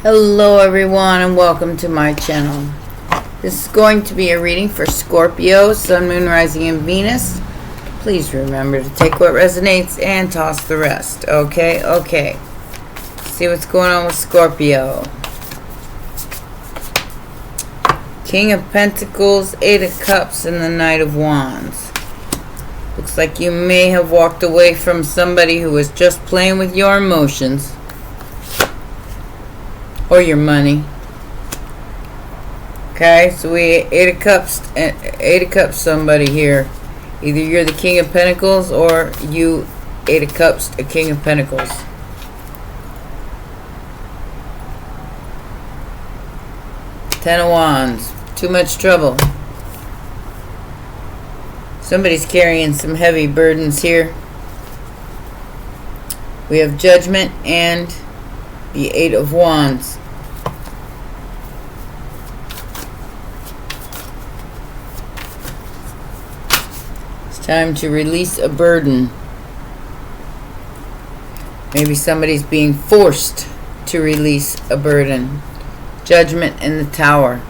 Hello everyone and welcome to my channel. This is going to be a reading for Scorpio, Sun, Moon, Rising, and Venus. Please remember to take what resonates and toss the rest. Okay. See what's going on with Scorpio. King of Pentacles, Eight of Cups, and the Knight of Wands. Looks like you may have walked away from somebody who was just playing with your emotions. Or your money. Okay, so we Eight of Cups somebody here. Either you're the King of Pentacles or you Eight of Cups, a King of Pentacles. Ten of Wands. Too much trouble. Somebody's carrying some heavy burdens here. We have Judgment and the Eight of Wands. It's time to release a burden. Maybe somebody's being forced to release a burden. Judgment and the Tower.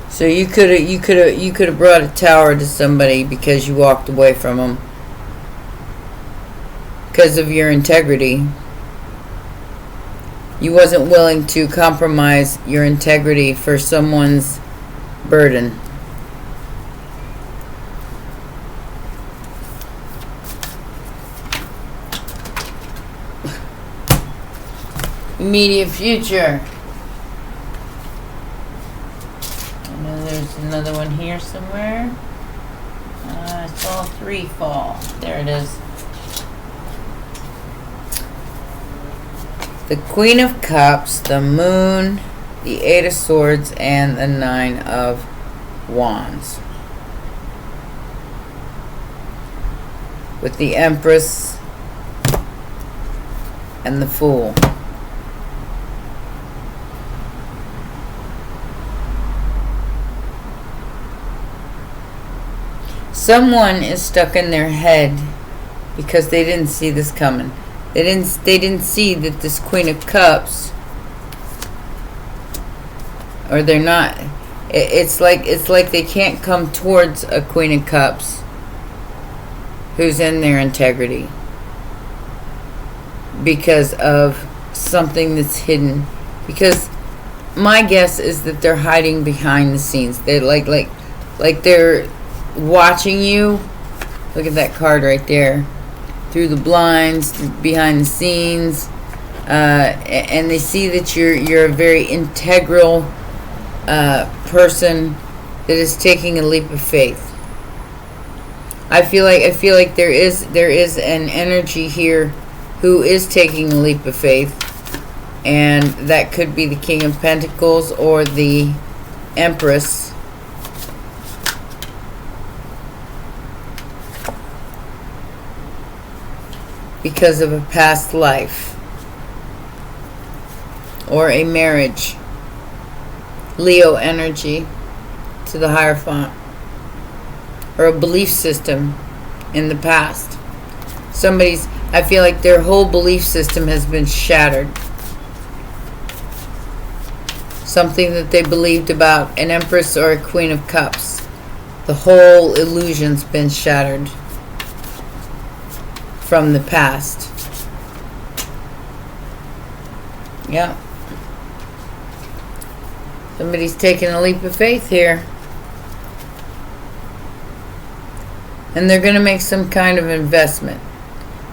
So you could have brought a tower to somebody because you walked away from them because of your integrity. You wasn't willing to compromise your integrity for someone's burden. Immediate future. I know there's another one here somewhere. I saw three fall. There it is. The Queen of Cups, the Moon, the Eight of Swords, and the Nine of Wands. With the Empress and the Fool. Someone is stuck in their head because they didn't see this coming. They didn't see that this Queen of Cups, or they're not. It's like they can't come towards a Queen of Cups who's in their integrity because of something that's hidden. Because my guess is that they're hiding behind the scenes. They're like they're watching you. Look at that card right there. Through the blinds, behind the scenes, and they see that you're a very integral person that is taking a leap of faith. I feel like there is an energy here who is taking a leap of faith, and that could be the King of Pentacles or the Empress. Because of a past life or a marriage. Leo energy to the Hierophant, or a belief system in the past. I feel like their whole belief system has been shattered. Something that they believed about an Empress or a Queen of Cups. The whole illusion's been shattered from the past. Yeah. Somebody's taking a leap of faith here. And they're going to make some kind of investment.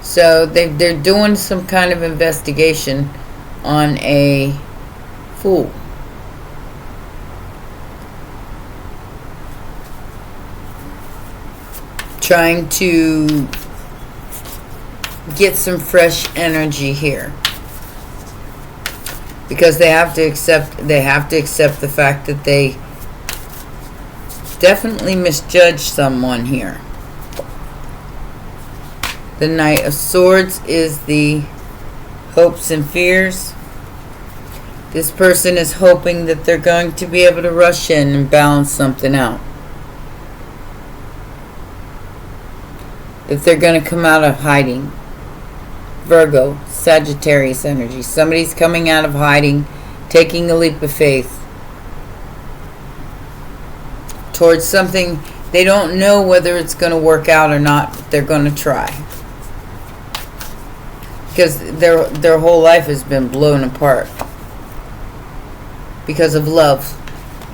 So they're doing some kind of investigation on a Fool. Trying to get some fresh energy here, because they have to accept the fact that they definitely misjudged someone here. The Knight of Swords is the hopes and fears. This person is hoping that they're going to be able to rush in and balance something out. That they're going to come out of hiding. Virgo, Sagittarius energy. Somebody's coming out of hiding, taking a leap of faith towards something. They don't know whether it's going to work out or not, but they're going to try. Because their whole life has been blown apart. Because of love.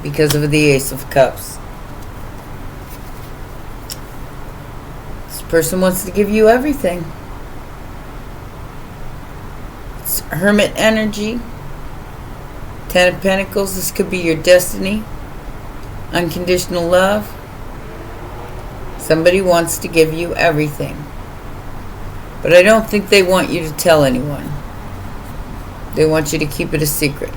Because of the Ace of Cups. This person wants to give you everything. It's Hermit energy. Ten of Pentacles. This could be your destiny. Unconditional love. Somebody wants to give you everything. But I don't think they want you to tell anyone. They want you to keep it a secret.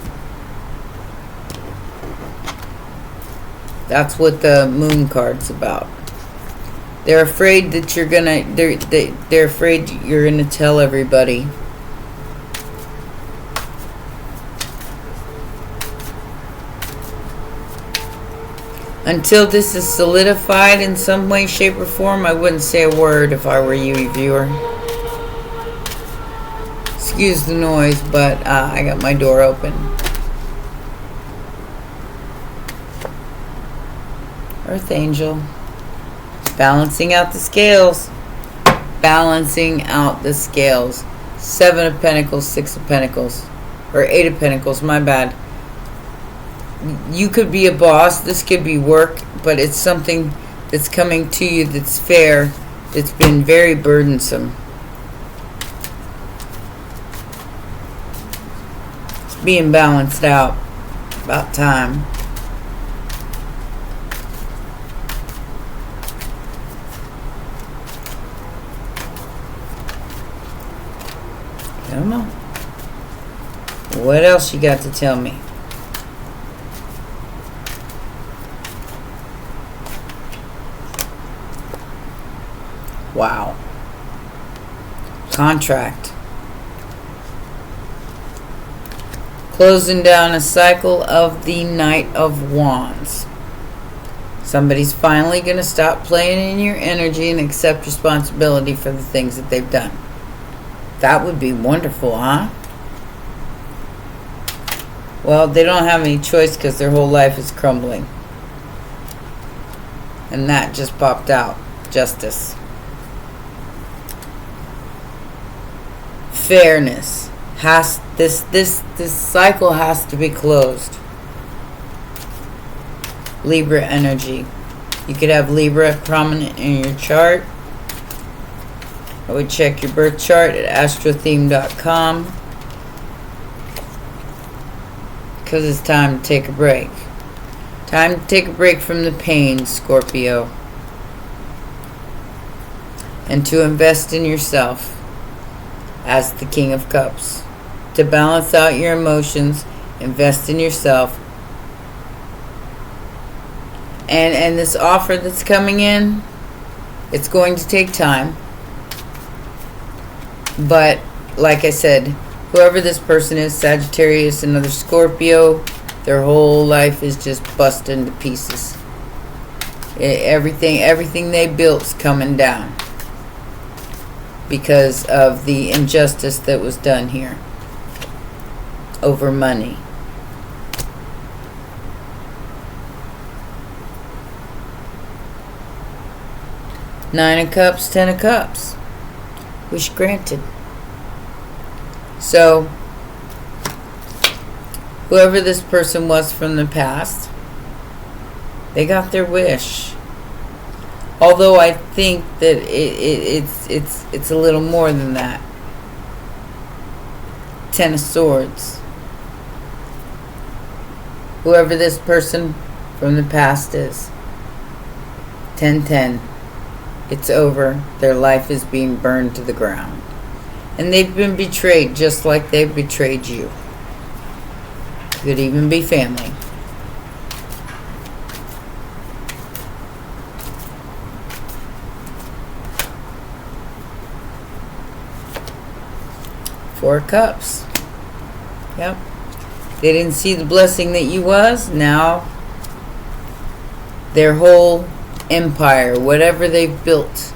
That's what the Moon card's about. They're afraid that you're gonna. They're afraid you're gonna tell everybody. Until this is solidified in some way, shape, or form, I wouldn't say a word if I were you, viewer. Excuse the noise, but I got my door open. Earth Angel. Balancing out the scales. Balancing out the scales. 7 of Pentacles, 6 of Pentacles. Or 8 of Pentacles, my bad. You could be a boss. This could be work, but it's something that's coming to you that's fair, that's been very burdensome. It's being balanced out. About time. Come on. What else you got to tell me? Wow. Contract. Closing down a cycle of the Knight of Wands. Somebody's finally going to stop playing in your energy and accept responsibility for the things that they've done. That would be wonderful, huh? Well, they don't have any choice because their whole life is crumbling. And that just popped out. Justice. Fairness. This cycle has to be closed. Libra energy. You could have Libra prominent in your chart. I would check your birth chart at astrotheme.com, because it's time to take a break. Time to take a break from the pain, Scorpio, and to invest in yourself as the King of Cups. To balance out your emotions, invest in yourself. And this offer that's coming in, it's going to take time. But, like I said, whoever this person is, Sagittarius, another Scorpio, their whole life is just busting to pieces. Everything they built's coming down because of the injustice that was done here over money. Nine of Cups, 10 of Cups. Wish granted. So, whoever this person was from the past, they got their wish. Although I think that it's a little more than that. 10 of Swords. Whoever this person from the past is. 10-10. It's over. Their life is being burned to the ground. And they've been betrayed just like they've betrayed you. Could even be family. Four of Cups. Yep. They didn't see the blessing that you was. Now their whole empire, whatever they've built,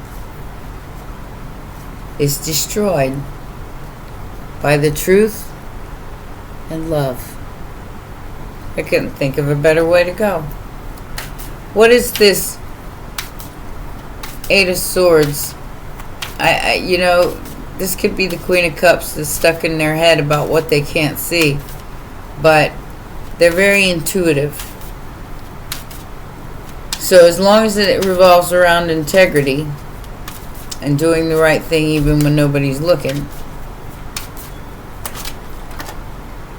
is destroyed. by the truth and love. I couldn't think of a better way to go. What is this Eight of Swords? This could be the Queen of Cups that's stuck in their head about what they can't see. But they're very intuitive. So as long as it revolves around integrity and doing the right thing even when nobody's looking,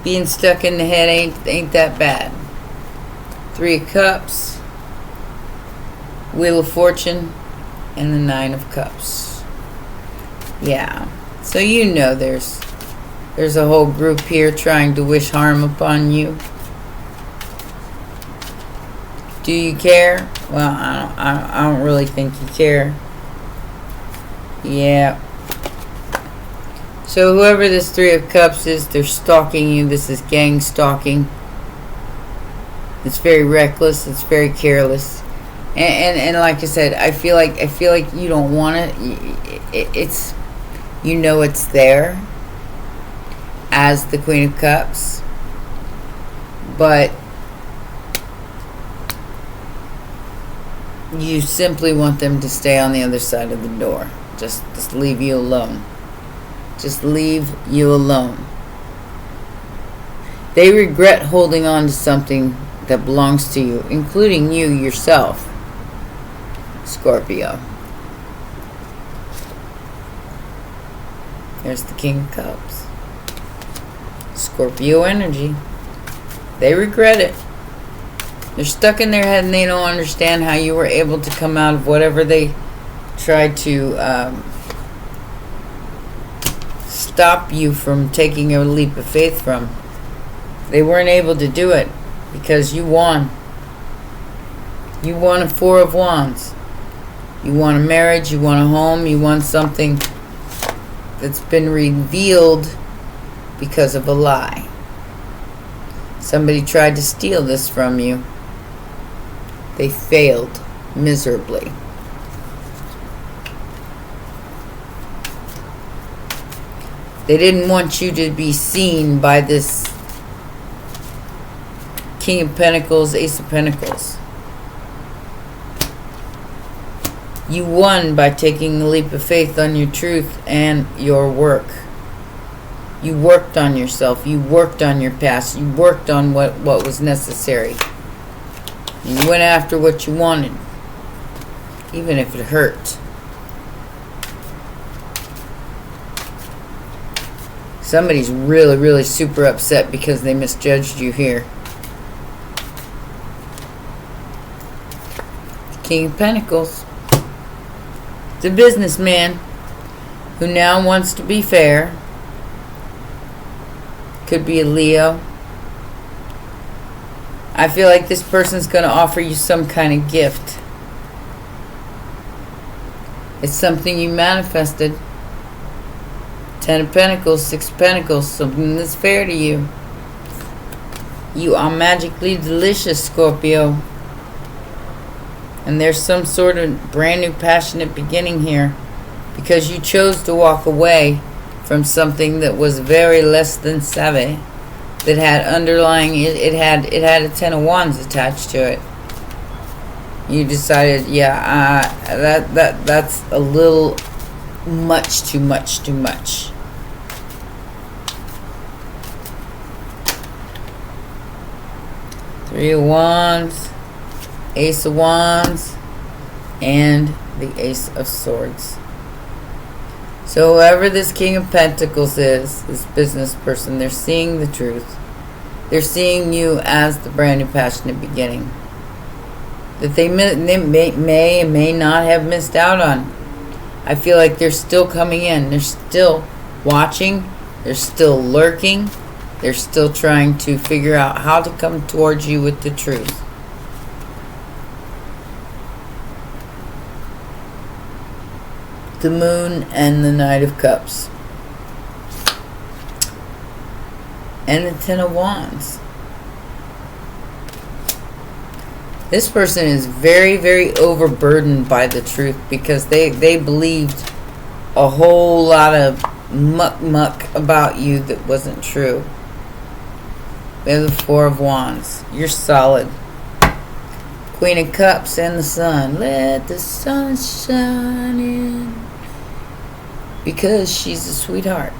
being stuck in the head ain't that bad. Three of Cups, Wheel of Fortune, and the Nine of Cups. Yeah. So there's a whole group here trying to wish harm upon you. Do you care? Well, I don't really think you care. Yeah. So whoever this Three of Cups is, they're stalking you. This is gang stalking. It's very reckless. It's very careless. And like I said, I feel like you don't want it. It's it's there as the Queen of Cups, but you simply want them to stay on the other side of the door. Just leave you alone. Just leave you alone. They regret holding on to something that belongs to you, including you yourself, Scorpio. There's the King of Cups. Scorpio energy. They regret it. They're stuck in their head and they don't understand how you were able to come out of whatever they tried to stop you from taking a leap of faith from. They weren't able to do it because you won. You won a Four of Wands. You won a marriage, you won a home, you won something that's been revealed because of a lie. Somebody tried to steal this from you. They failed miserably. They didn't want you to be seen by this King of Pentacles, Ace of Pentacles. You won by taking the leap of faith on your truth and your work. You worked on yourself. You worked on your past. You worked on what was necessary. You went after what you wanted, even if it hurt. Somebody's really, really super upset because they misjudged you here. King of Pentacles. The businessman who now wants to be fair. Could be a Leo. I feel like this person's going to offer you some kind of gift. It's something you manifested. Ten of Pentacles, Six of Pentacles, something that's fair to you. You are magically delicious, Scorpio. And there's some sort of brand new passionate beginning here. Because you chose to walk away from something that was very less than savvy. That had underlying, it had a Ten of Wands attached to it. You decided, yeah, that's a little much, too much. Three of Wands, Ace of Wands, and the Ace of Swords. So whoever this King of Pentacles is, this business person, they're seeing the truth. They're seeing you as the brand new passionate beginning. That they may and may not have missed out on. I feel like they're still coming in. They're still watching. They're still lurking. They're still trying to figure out how to come towards you with the truth. The Moon and the Knight of Cups. And the Ten of Wands. This person is very, very overburdened by the truth because they believed a whole lot of muck about you that wasn't true. We have the Four of Wands. You're solid. Queen of Cups and the Sun. Let the sun shine in. Because she's a sweetheart.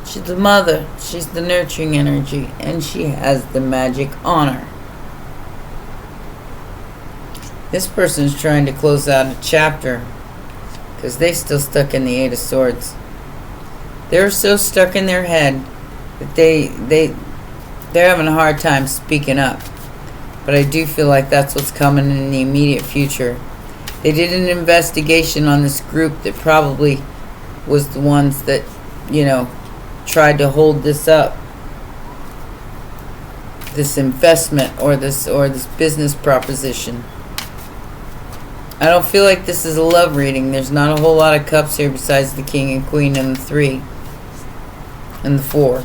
She's the mother. She's the nurturing energy. And she has the magic on her. This person's trying to close out a chapter. Because they still stuck in the Eight of Swords. They're so stuck in their head that they're having a hard time speaking up. But I do feel like that's what's coming in the immediate future. They did an investigation on this group that probably was the ones that, tried to hold this up. This investment or this business proposition. I don't feel like this is a love reading. There's not a whole lot of cups here besides the King and Queen and the 3 and the 4.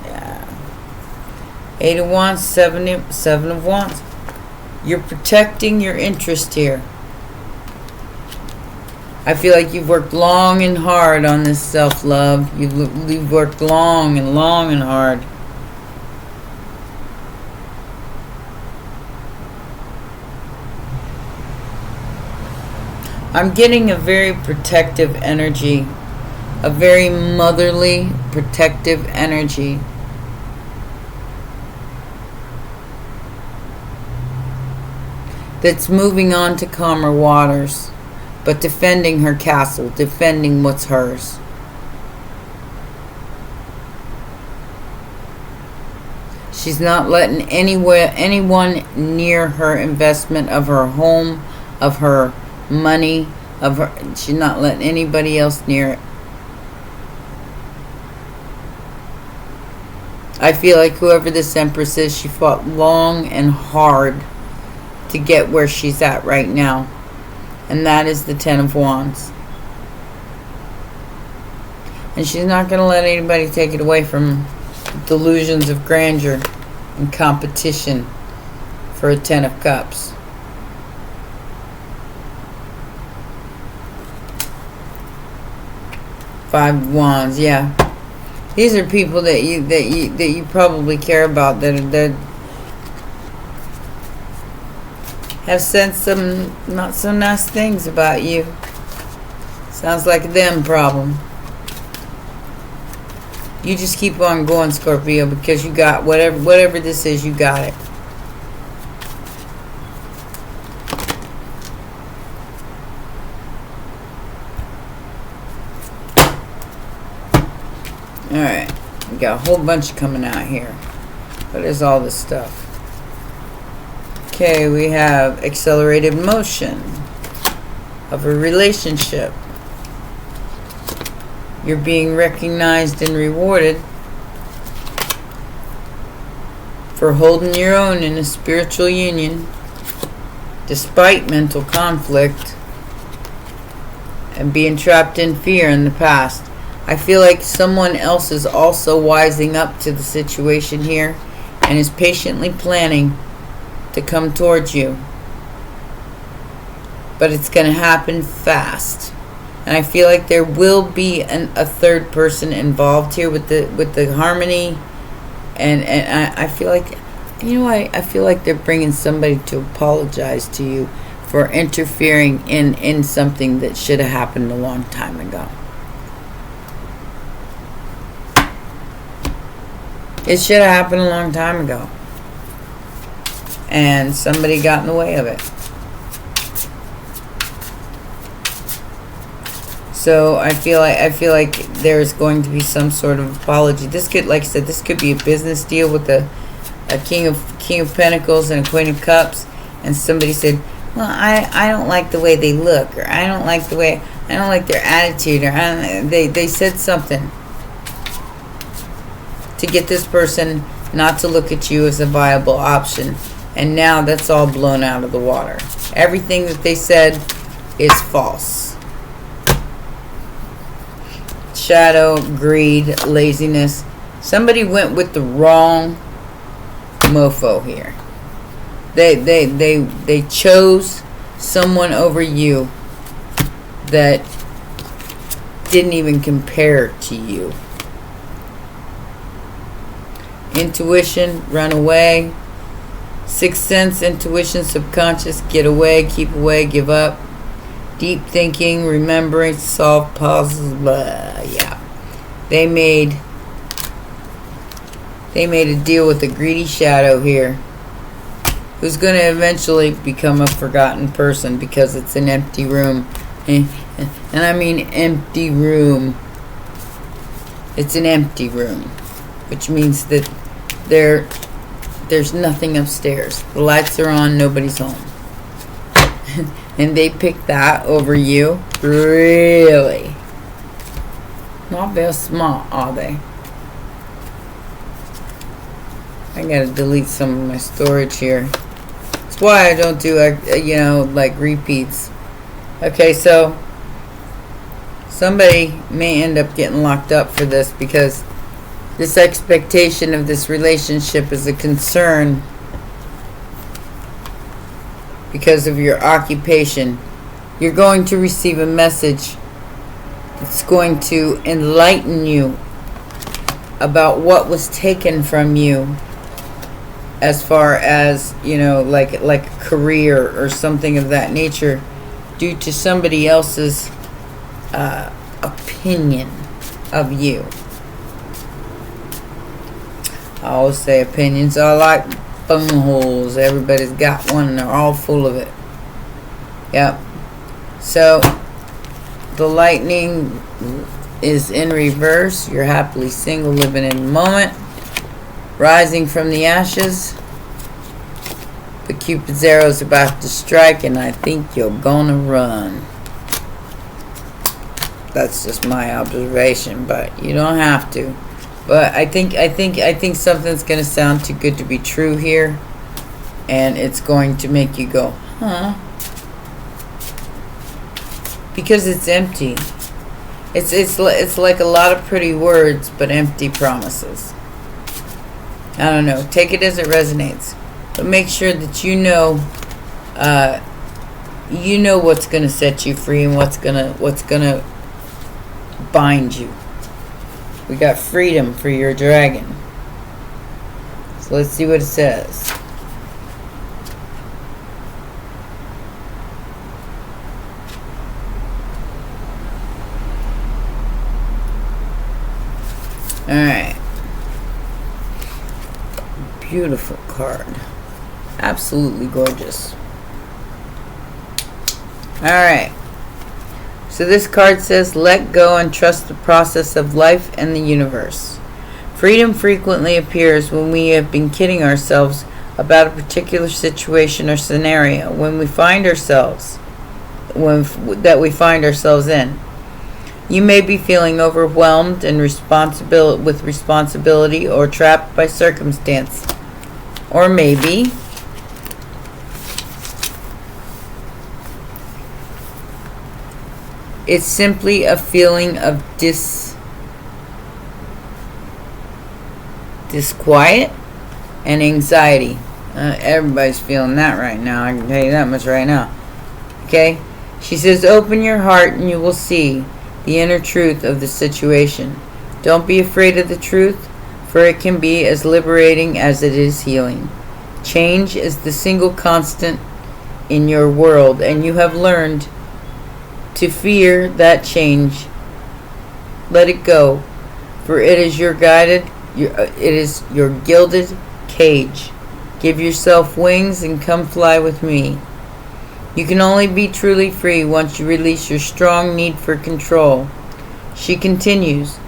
Yeah. 8 of Wands, 7 of Wands. You're protecting your interest here. I feel like you've worked long and hard on this self-love. You've worked long and hard. I'm getting a very protective energy. A very motherly, protective energy. That's moving on to calmer waters, but defending her castle, defending what's hers. She's not letting anyone near her investment of her home, of her money, she's not letting anybody else near it. I feel like whoever this Empress is, she fought long and hard to get where she's at right now. And that is the 10 of Wands. And she's not going to let anybody take it away from delusions of grandeur and competition for a 10 of Cups. Five of Wands, yeah. These are people that you probably care about that have said some not so nice things about you. Sounds like a them problem. You just keep on going, Scorpio, because you got whatever this is, you got it. Alright, we got a whole bunch coming out here. What is all this stuff? Okay, we have accelerated motion of a relationship. You're being recognized and rewarded for holding your own in a spiritual union despite mental conflict and being trapped in fear in the past. I feel like someone else is also wising up to the situation here and is patiently planning to come towards you. But it's going to happen fast. And I feel like there will be a third person involved here with the harmony. And I feel like, I feel like they're bringing somebody to apologize to you for interfering in something that should have happened a long time ago. It should have happened a long time ago. And somebody got in the way of it. So I feel like there's going to be some sort of apology. This could, like I said, this could be a business deal with a King of Pentacles and a Queen of Cups, and somebody said, "Well, I don't like the way they look, or I don't like their attitude, or they said something to get this person not to look at you as a viable option." And now that's all blown out of the water. Everything that they said is false. Shadow, greed, laziness. Somebody went with the wrong mofo here. They chose someone over you that didn't even compare to you. Intuition, run away. Sixth sense, intuition, subconscious, get away, keep away, give up. Deep thinking, remembering, solve puzzles, blah, yeah. They made a deal with a greedy shadow here, who's going to eventually become a forgotten person because it's an empty room. And I mean empty room. It's an empty room, which means that there's nothing upstairs. The lights are on, nobody's home. And they picked that over you? Really? Not very smart, are they? I gotta delete some of my storage here. That's why I don't do, like repeats. Okay, so somebody may end up getting locked up for this because this expectation of this relationship is a concern because of your occupation. You're going to receive a message that's going to enlighten you about what was taken from you as far as, like a career or something of that nature due to somebody else's opinion of you. I always say opinions are like bone holes. Everybody's got one and they're all full of it. Yep. So the lightning is in reverse. You're happily single, living in the moment, rising from the ashes. The Cupid's arrow is about to strike, and I think you're gonna run. That's just my observation, but you don't have to. But I think something's gonna sound too good to be true here, and it's going to make you go, huh? Because it's empty. It's like a lot of pretty words, but empty promises. I don't know. Take it as it resonates, but make sure that you know what's gonna set you free and what's gonna bind you. We got freedom for your dragon. So let's see what it says. Alright. Beautiful card. Absolutely gorgeous. Alright. So this card says, let go and trust the process of life and the universe. Freedom frequently appears when we have been kidding ourselves about a particular situation or scenario when we find ourselves in. You may be feeling overwhelmed and with responsibility or trapped by circumstance. Or maybe it's simply a feeling of disquiet and anxiety. Everybody's feeling that right now. I can tell you that much right now. Okay? She says, open your heart and you will see the inner truth of the situation. Don't be afraid of the truth, for it can be as liberating as it is healing. Change is the single constant in your world, and you have learned to fear that change. Let it go, for it is your gilded cage. Give yourself wings and come fly with me. You can only be truly free once you release your strong need for control. She continues,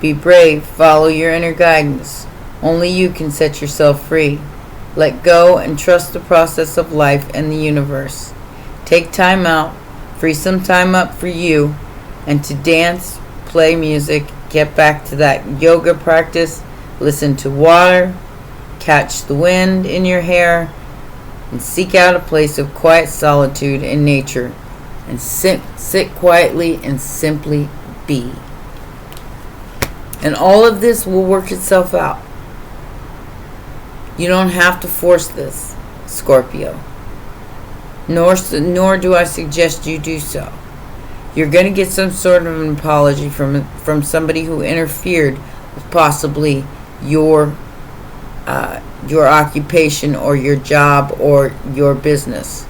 be brave, follow your inner guidance. Only you can set yourself free. Let go and trust the process of life and the universe. Take time out, free some time up for you, and to dance, play music, get back to that yoga practice, listen to water, catch the wind in your hair, and seek out a place of quiet solitude in nature, and sit quietly and simply be. And all of this will work itself out. You don't have to force this, Scorpio. Nor do I suggest you do so. You're going to get some sort of an apology from somebody who interfered with possibly your occupation or your job or your business.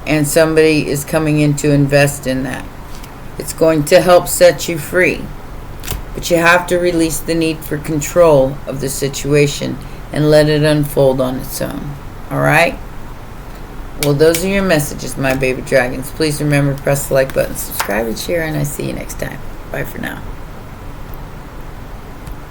And somebody is coming in to invest in that. It's going to help set you free. But you have to release the need for control of the situation and let it unfold on its own. Alright? Well, those are your messages, my baby dragons. Please remember to press the like button, subscribe, and share, and I see you next time. Bye for now.